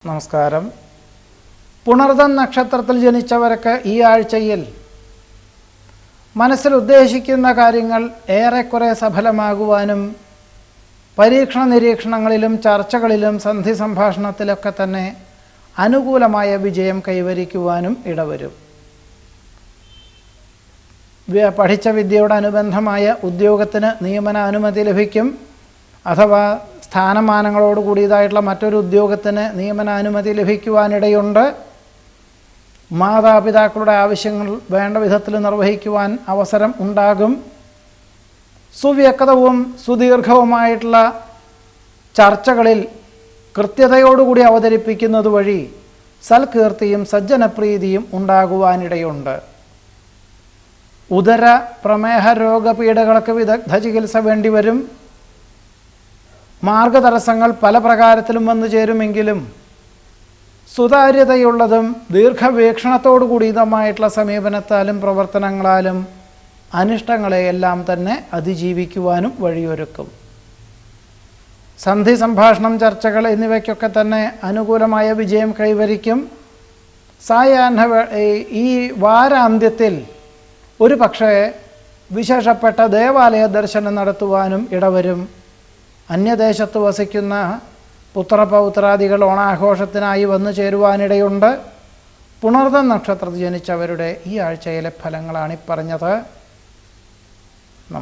നമസ്കാരം. പുണർദം നക്ഷത്രത്തിൽ ജനിച്ചവർക്ക് ഈ ആഴ്ചയിൽ മനസ്സിൽ ഉദ്ദേശിക്കുന്ന കാര്യങ്ങൾ ഏറെക്കുറെ സഫലമാകുവാനും പരീക്ഷണ നിരീക്ഷണങ്ങളിലും ചർച്ചകളിലും സന്ധി സംഭാഷണത്തിലൊക്കെ തന്നെ അനുകൂലമായ വിജയം കൈവരിക്കുവാനും ഇടവരും. പഠിച്ച വിദ്യയോടനുബന്ധമായ ഉദ്യോഗത്തിന് നിയമന അനുമതി ലഭിക്കും. അഥവാ സ്ഥാനമാനങ്ങളോട് കൂടിയതായിട്ടുള്ള മറ്റൊരു ഉദ്യോഗത്തിന് നിയമനാനുമതി ലഭിക്കുവാനിടയുണ്ട്. മാതാപിതാക്കളുടെ ആവശ്യങ്ങൾ വേണ്ട വിധത്തിൽ നിർവഹിക്കുവാൻ അവസരം ഉണ്ടാകും. സുവ്യക്തവും സുദീർഘവുമായിട്ടുള്ള ചർച്ചകളിൽ കൃത്യതയോടുകൂടി അവതരിപ്പിക്കുന്നത് വഴി സൽകീർത്തിയും സജ്ജനപ്രീതിയും ഉണ്ടാകുവാനിടയുണ്ട്. ഉദര പ്രമേഹ രോഗപീഠകൾക്ക് വിദഗ്ധ ചികിത്സ വേണ്ടിവരും. മാർഗതടസ്സങ്ങൾ പല പ്രകാരത്തിലും വന്നു ചേരുമെങ്കിലും സുതാര്യതയുള്ളതും ദീർഘവീക്ഷണത്തോടു കൂടിയതുമായിട്ടുള്ള സമീപനത്താലും പ്രവർത്തനങ്ങളാലും അനിഷ്ടങ്ങളെയെല്ലാം തന്നെ അതിജീവിക്കുവാനും വഴിയൊരുക്കും. സന്ധി സംഭാഷണം ചർച്ചകൾ എന്നിവയ്ക്കൊക്കെ തന്നെ അനുകൂലമായ വിജയം കൈവരിക്കും. സായാഹ്ന ഈ വാരാന്ത്യത്തിൽ ഒരു പക്ഷേ വിശേഷപ്പെട്ട ദേവാലയ ദർശനം നടത്തുവാനും ഇടവരും. അന്യദേശത്ത് വസിക്കുന്ന പുത്രപൗത്രാദികൾ ഓണാഘോഷത്തിനായി വന്നു ചേരുവാനിടയുണ്ട്. പുണർദം നക്ഷത്രത്തിൽ ജനിച്ചവരുടെ ഈ ആഴ്ചയിലെ ഫലങ്ങളാണ് പറഞ്ഞത്.